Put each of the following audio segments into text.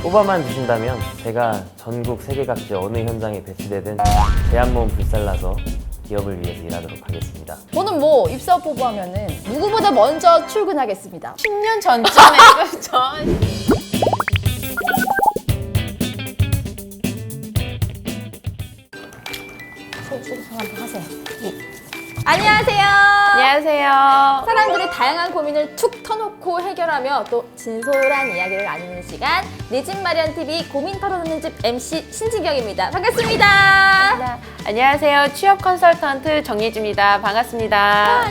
뽑아만 주신다면 제가 전국 세계각지 어느 현장에 배치되든 제 한 몸 불살라서 기업을 위해서 일하도록 하겠습니다. 저는 뭐 입사 포부하면은 누구보다 먼저 출근하겠습니다. 10년 전쯤에 그렇죠. 한번 하세요. 안녕하세요. 안녕하세요. 사람들의 다양한 고민을 툭 터놓고 해결하며 또 진솔한 이야기를 나누는 시간 내 집 마련 TV 고민 털어놓는 집 MC 신진경입니다. 반갑습니다. 안녕하세요. 취업 컨설턴트 정예지입니다. 반갑습니다.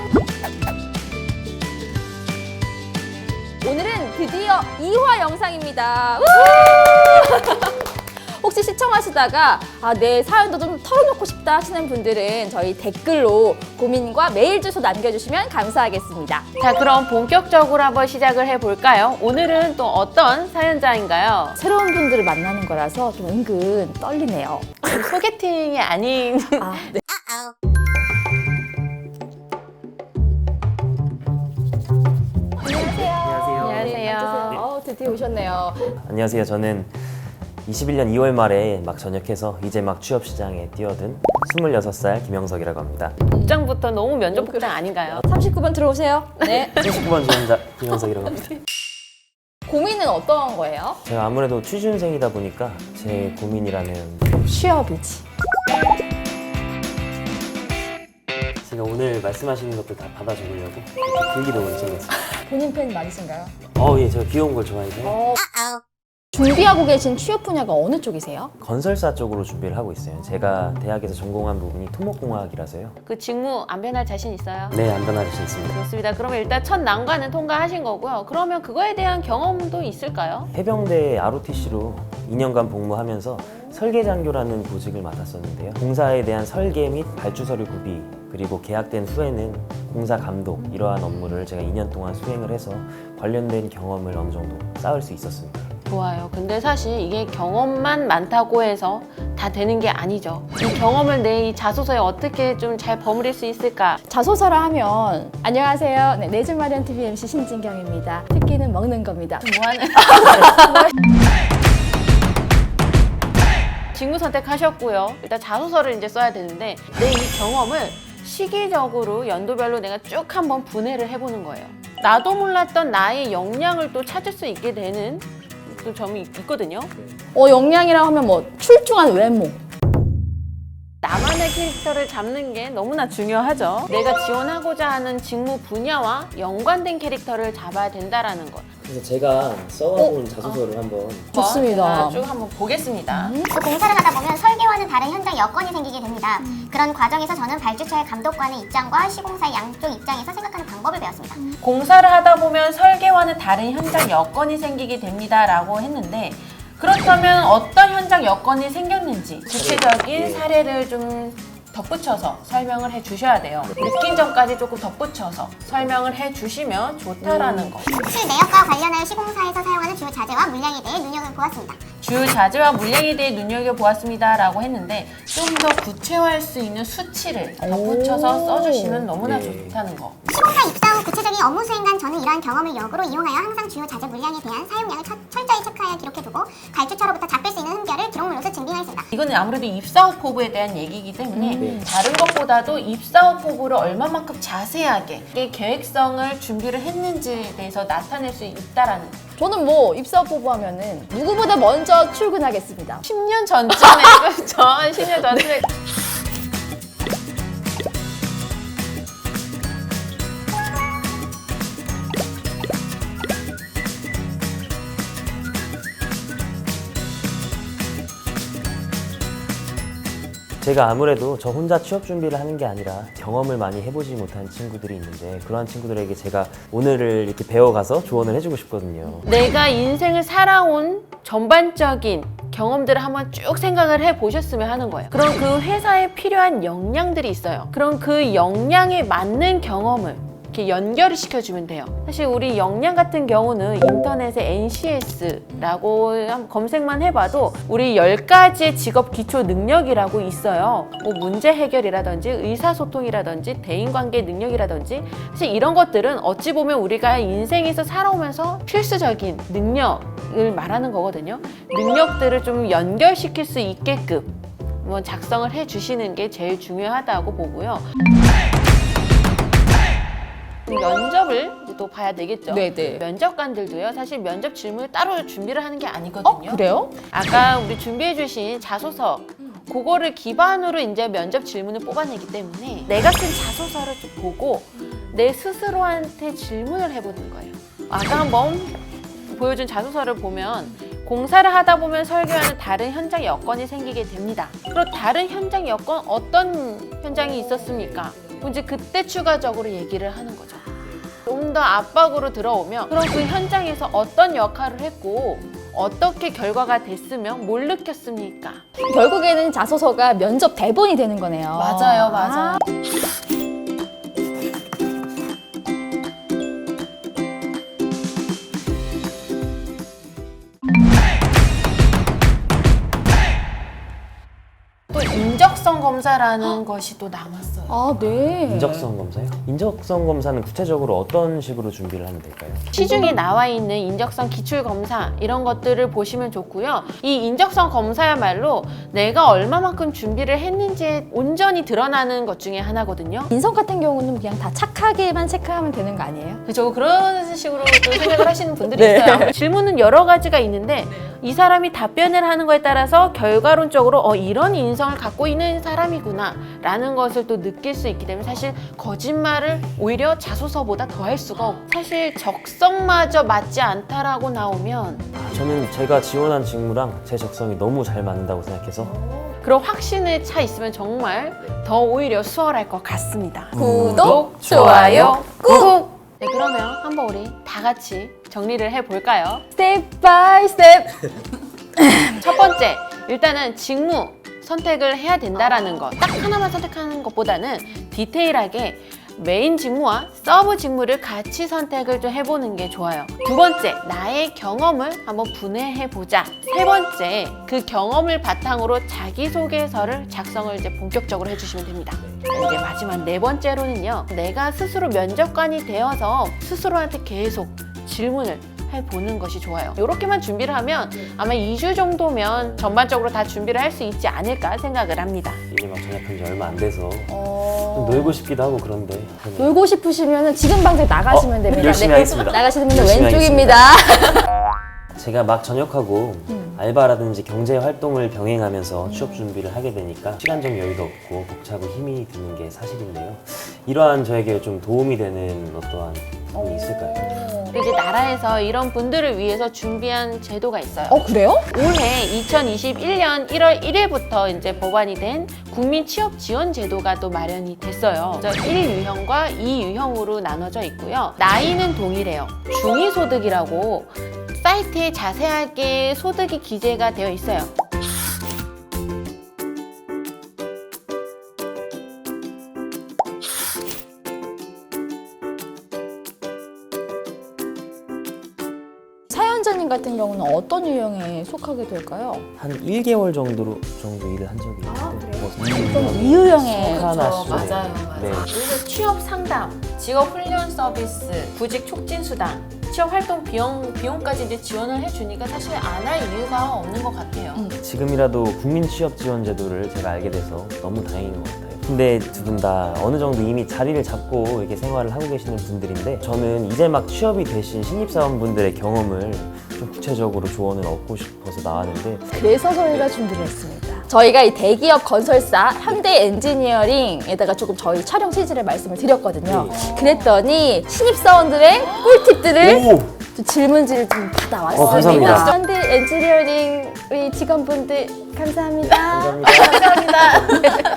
오늘은 드디어 2화 영상입니다. 혹시 시청하시다가 내 사연도 좀 털어놓고 싶다 하시는 분들은 저희 댓글로 고민과 메일 주소 남겨주시면 감사하겠습니다. 자, 그럼 본격적으로 한번 시작을 해볼까요? 오늘은 또 어떤 사연자인가요? 새로운 분들을 만나는 거라서 좀 은근 떨리네요. 소개팅이 아닌 네. 안녕하세요. 앉으세요. 드디어 오셨네요. 안녕하세요. 저는 21년 2월 말에 막 전역해서 이제 막 취업 시장에 뛰어든 26살 김영석이라고 합니다. 복장부터 너무 면접 복장 아닌가요? 39번 들어오세요. 네. 79번 지원자 김영석이라고 합니다. 고민은 어떤 거예요? 제가 아무래도 취준생이다 보니까 제 고민이라면 취업이지. 제가 오늘 말씀하시는 것들 다 받아 적으려고 필기도 챙겼어요. 본인 팬 많으신가요? 예, 제가 귀여운 걸 좋아해서 준비하고 계신 취업 분야가 어느 쪽이세요? 건설사 쪽으로 준비를 하고 있어요. 제가 대학에서 전공한 부분이 토목공학이라서요. 그 직무 안 변할 자신 있어요? 네, 안 변할 수 있습니다. 좋습니다. 그러면 일단 첫 난관은 통과하신 거고요. 그러면 그거에 대한 경험도 있을까요? 해병대 ROTC로 2년간 복무하면서 설계장교라는 보직을 맡았었는데요. 공사에 대한 설계 및 발주서류 구비, 그리고 계약된 후에는 공사 감독, 이러한 업무를 제가 2년 동안 수행을 해서 관련된 경험을 어느 정도 쌓을 수 있었습니다. 좋아요. 근데 사실 이게 경험만 많다고 해서 다 되는 게 아니죠. 이 경험을 내 이 자소서에 어떻게 좀 잘 버무릴 수 있을까? 자소서라 하면 안녕하세요. 네, 내 집 마련 TV MC 신진경입니다. 특기는 먹는 겁니다. 뭐하는? 직무 선택하셨고요. 일단 자소서를 이제 써야 되는데 내 이 경험을 시기적으로 연도별로 내가 쭉 한번 분해를 해보는 거예요. 나도 몰랐던 나의 역량을 또 찾을 수 있게 되는 또 점이 있거든요. 역량이라고 하면 뭐 출중한 외모. 나만의 캐릭터를 잡는 게 너무나 중요하죠. 내가 지원하고자 하는 직무 분야와 연관된 캐릭터를 잡아야 된다라는 것. 그래서 제가 써와본 자소서를 한번 좋습니다. 제가 쭉 한번 보겠습니다. 그 공사를 하다 보면 설계와는 다른 현장 여건이 생기게 됩니다. 그런 과정에서 저는 발주처의 감독관의 입장과 시공사의 양쪽 입장에서 생각하는 방법을 배웠습니다. 공사를 하다 보면 설계와는 다른 현장 여건이 생기게 됩니다라고 했는데 그렇다면 어떤 현장 여건이 생겼는지 구체적인 사례를 좀 덧붙여서 설명을 해 주셔야 돼요. 느낀 점까지 조금 덧붙여서 설명을 해 주시면 좋다라는 거. 실내역과 관련하여 시공사에서 사용하는 주요 자재와 물량에 대해 눈여겨보았습니다. 주요 자재와 물량에 대해 눈여겨보았습니다라고 했는데 좀 더 구체화할 수 있는 수치를 덧붙여서 써주시면 너무나 좋다는 거. 시공사 입사 후 구체적인 업무 수행 간 저는 이러한 경험을 역으로 이용하여 항상 주요 자재 물량에 대한 사용량을 철저히 체크하여 기록해두고 발주처로부터 잡힐 수 있는 흠결을 기록물로서 증빙하였습니다. 이거는 아무래도 입사 후 포부에 대한 얘기이기 때문에 다른 것보다도 입사 후 포부를 얼마만큼 자세하게 이 계획성을 준비를 했는지에 대해서 나타낼 수 있다라는 거. 저는 뭐 입사 포부하면은 누구보다 먼저 출근하겠습니다. 10년 전쯤에 그렇죠. 10년 전쯤에 제가 아무래도 저 혼자 취업 준비를 하는 게 아니라 경험을 많이 해보지 못한 친구들이 있는데 그러한 친구들에게 제가 오늘을 이렇게 배워가서 조언을 해주고 싶거든요. 내가 인생을 살아온 전반적인 경험들을 한번 쭉 생각을 해보셨으면 하는 거예요. 그럼 그 회사에 필요한 역량들이 있어요. 그럼 그 역량에 맞는 경험을 이렇게 연결을 시켜주면 돼요. 사실 우리 역량 같은 경우는 인터넷에 NCS라고 검색만 해봐도 우리 10가지의 직업 기초 능력이라고 있어요. 뭐 문제 해결이라든지 의사소통이라든지 대인관계 능력이라든지 사실 이런 것들은 어찌 보면 우리가 인생에서 살아오면서 필수적인 능력 능력을 말하는 거거든요. 능력들을 좀 연결시킬 수 있게끔 한번 작성을 해주시는 게 제일 중요하다고 보고요. 면접을 이제 또 봐야 되겠죠. 네네. 면접관들도요, 사실 면접 질문을 따로 준비를 하는 게 아니거든요. 그래요? 아까 우리 준비해주신 자소서, 그거를 기반으로 이제 면접 질문을 뽑아내기 때문에 내가 쓴 자소서를 좀 보고 내 스스로한테 질문을 해보는 거예요. 아까 한번 보여준 자소서를 보면 공사를 하다 보면 설계와는 다른 현장 여건이 생기게 됩니다. 그럼 다른 현장 여건 어떤 현장이 있었습니까? 이제 그때 추가적으로 얘기를 하는 거죠. 좀 더 압박으로 들어오면 그럼 그 현장에서 어떤 역할을 했고 어떻게 결과가 됐으면 뭘 느꼈습니까? 결국에는 자소서가 면접 대본이 되는 거네요. 맞아요, 맞아요. 또 인적성 검사라는 것이 또 남았어요. 아, 네. 인적성 검사요? 인적성 검사는 구체적으로 어떤 식으로 준비를 하면 될까요? 시중에 나와 있는 인적성 기출 검사 이런 것들을 보시면 좋고요. 이 인적성 검사야말로 내가 얼마만큼 준비를 했는지에 온전히 드러나는 것 중에 하나거든요. 인성 같은 경우는 그냥 다 착하게만 체크하면 되는 거 아니에요? 그죠? 그런 식으로 또 생각을 하시는 분들이 네. 있어요. 질문은 여러 가지가 있는데 이 사람이 답변을 하는 거에 따라서 결과론적으로 이런 인성을 갖고 있는 사람이구나 라는 것을 또 느낄 수 있기 때문에 사실 거짓말을 오히려 자소서보다 더 할 수가 없고 사실 적성마저 맞지 않다라고 나오면 저는 제가 지원한 직무랑 제 적성이 너무 잘 맞는다고 생각해서 그런 확신에 차 있으면 정말 더 오히려 수월할 것 같습니다. 구독, 좋아요, 꾹! 네, 그러면 한번 우리 다 같이 정리를 해볼까요? 스텝 바이 스텝. 첫 번째, 일단은 직무 선택을 해야 된다라는 것. 딱 하나만 선택하는 것보다는 디테일하게 메인 직무와 서브 직무를 같이 선택을 좀 해보는 게 좋아요. 두 번째, 나의 경험을 한번 분해해보자. 세 번째, 그 경험을 바탕으로 자기소개서를 작성을 이제 본격적으로 해주시면 됩니다. 이제 마지막 네 번째로는요, 내가 스스로 면접관이 되어서 스스로한테 계속 질문을 해보는 것이 좋아요. 이렇게만 준비를 하면 아마 2주 정도면 전반적으로 다 준비를 할 수 있지 않을까 생각을 합니다. 이제 막 전역한 지 얼마 안 돼서 좀 놀고 싶기도 하고 그런데 놀고 싶으시면 지금 당장 나가시면 됩니다. 열심히 하겠습니다. 나가시는 분들 열심히 왼쪽입니다. 제가 막 전역하고 알바라든지 경제 활동을 병행하면서 취업 준비를 하게 되니까 시간적 여유도 없고 벅차고 힘이 드는 게 사실인데요. 이러한 저에게 좀 도움이 되는 어떠한 부분이 있을까요? 또 이제 나라에서 이런 분들을 위해서 준비한 제도가 있어요. 그래요? 올해 2021년 1월 1일부터 이제 법안이 된 국민 취업 지원 제도가 또 마련이 됐어요. 1유형과 2유형으로 나눠져 있고요. 나이는 동일해요. 중위소득이라고 사이트에 자세하게 소득이 기재가 되어 있어요. 사연자님 같은 경우는 어떤 유형에 속하게 될까요? 한 1개월 정도 일을 한 적이 있는데 좀 이유형에 하나씩 네. 그래서 취업 상담, 직업 훈련 서비스, 구직 촉진 수당, 취업 활동 비용까지 이제 지원을 해주니까 사실 안 할 이유가 없는 것 같아요. 지금이라도 국민 취업 지원 제도를 제가 알게 돼서 너무 다행인 것 같아요. 근데 두 분 다 어느 정도 이미 자리를 잡고 이렇게 생활을 하고 계시는 분들인데 저는 이제 막 취업이 되신 신입사원분들의 경험을 좀 구체적으로 조언을 얻고 싶어서 나왔는데 그래서 저희가 준비를 했습니다. 저희가 이 대기업 건설사 현대 엔지니어링에다가 조금 저희 촬영 체질을 말씀을 드렸거든요. 그랬더니 신입사원들의 꿀팁들을 오! 좀 질문지를 좀 받아왔습니다. 감사합니다. 현대 엔지니어링 우리 직원분들 감사합니다. 감사합니다.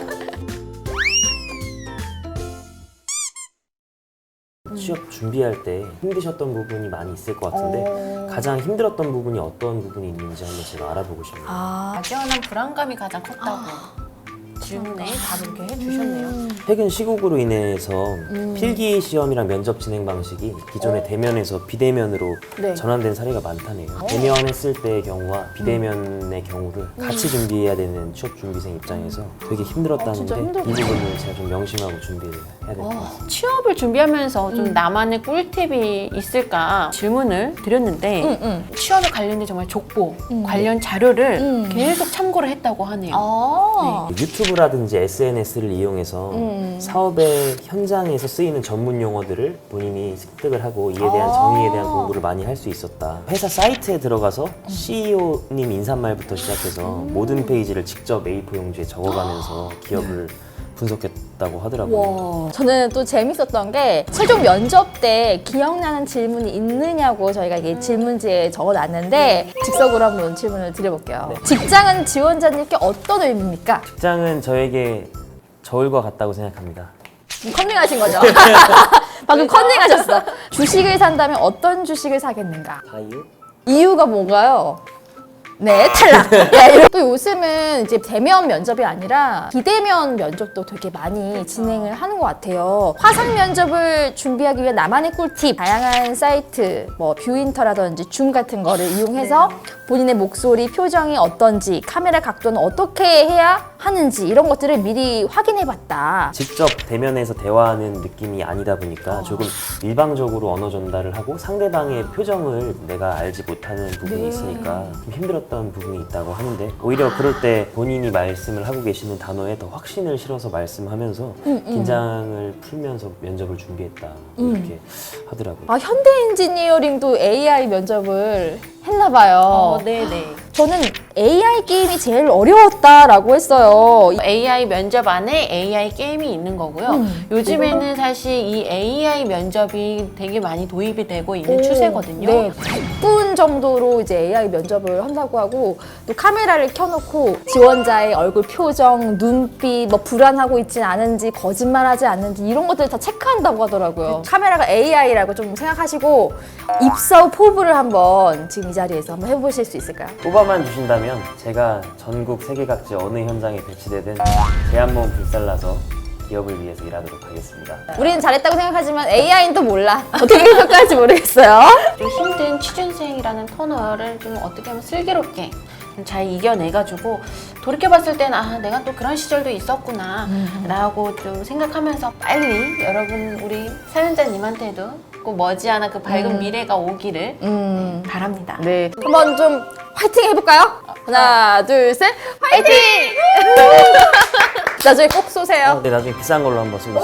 취업 준비할 때 힘드셨던 부분이 많이 있을 것 같은데 가장 힘들었던 부분이 어떤 부분이 있는지 한번 제가 알아보고 싶네요. 막연한 불안감이 가장 컸다고 질문에 답을 이렇게 해주셨네요. 최근 시국으로 인해서 필기 시험이랑 면접 진행 방식이 기존의 대면에서 비대면으로 네. 전환된 사례가 많다네요. 대면했을 때의 경우와 비대면의 경우를 같이 준비해야 되는 취업 준비생 입장에서 되게 힘들었다는데 진짜 이 힘들다. 부분을 제가 좀 명심하고 준비를 해야 될 것 같습니다. 취업을 준비하면서 좀 나만의 꿀팁이 있을까 질문을 드렸는데 취업에 관련된 정말 족보, 관련 자료를 계속 참고를 했다고 하네요. 아. 유튜브라든지 SNS를 이용해서 사업의 현장에서 쓰이는 전문 용어들을 본인이 습득을 하고 이에 대한 정의에 대한 공부를 많이 할 수 있었다. 회사 사이트에 들어가서 CEO님 인사말부터 시작해서 모든 페이지를 직접 A4 용지에 적어가면서 기업을 분석했다고 하더라고요. 와, 저는 또 재밌었던 게 최종 면접 때 기억나는 질문이 있느냐고 저희가 이게 질문지에 적어놨는데 즉석으로 한번 질문을 드려볼게요. 직장은 지원자님께 어떤 의미입니까? 직장은 저에게 저울과 같다고 생각합니다. 컨닝하신 거죠? 방금 컨닝하셨어. 주식을 산다면 어떤 주식을 사겠는가? 다이유? 이유가 뭔가요? 네, 탈락. 네, 또 요즘은 이제 대면 면접이 아니라 비대면 면접도 되게 많이 진행을 하는 것 같아요. 화상 면접을 준비하기 위해 나만의 꿀팁, 다양한 사이트, 뭐 뷰인터라든지 줌 같은 거를 이용해서 본인의 목소리, 표정이 어떤지, 카메라 각도는 어떻게 해야 하는지 이런 것들을 미리 확인해봤다. 직접 대면에서 대화하는 느낌이 아니다 보니까 조금 일방적으로 언어 전달을 하고 상대방의 표정을 내가 알지 못하는 부분이 있으니까 좀 힘들었던 부분이 있다고 하는데 오히려 그럴 때 본인이 말씀을 하고 계시는 단어에 더 확신을 실어서 말씀하면서 긴장을 풀면서 면접을 준비했다 이렇게 하더라고요. 아, 현대 엔지니어링도 AI 면접을 했나 봐요. 네네. 저는 AI 게임이 제일 어려웠다라고 했어요. AI 면접 안에 AI 게임이 있는 거고요. 요즘에는 사실 이 AI 면접이 되게 많이 도입이 되고 있는 추세거든요. 네, 100분 정도로 이제 AI 면접을 한다고 하고 또 카메라를 켜놓고 지원자의 얼굴 표정, 눈빛, 뭐 불안하고 있진 않은지 거짓말하지 않는지 이런 것들을 다 체크한다고 하더라고요. 카메라가 AI라고 좀 생각하시고 입사 후 포부를 한번 지금 이 자리에서 한번 해보실 수 있을까요? 뽑아만 주신다면 제가 전국 세계각지 어느 현장에 배치되든 제 한 몸 불살라서 기업을 위해서 일하도록 하겠습니다. 우리는 잘했다고 생각하지만 AI는 또 몰라. 어떻게 평가할지 모르겠어요. 좀 힘든 취준생이라는 터널을 좀 어떻게 하면 슬기롭게 좀 잘 이겨내가지고 돌이켜봤을 때는 아 내가 또 그런 시절도 있었구나 라고 좀 생각하면서 빨리 여러분 우리 사연자님한테도 꼭 머지않아 그 밝은 미래가 오기를 바랍니다. 네. 한번 좀 화이팅 해볼까요? 하나, 둘, 셋. 화이팅! 나중에 꼭 쏘세요. 네, 나중에 비싼 걸로 한번 쏘겠습니다.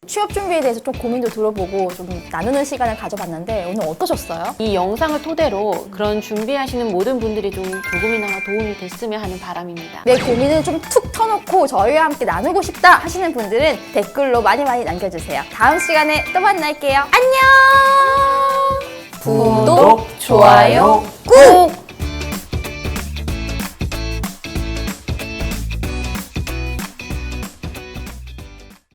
취업 준비에 대해서 좀 고민도 들어보고 좀 나누는 시간을 가져봤는데 오늘 어떠셨어요? 이 영상을 토대로 그런 준비하시는 모든 분들이 좀 조금이나마 도움이 됐으면 하는 바람입니다. 내 고민을 좀 툭 터놓고 저희와 함께 나누고 싶다 하시는 분들은 댓글로 많이 남겨주세요. 다음 시간에 또 만날게요. 안녕! 구독, 좋아요, 꾹!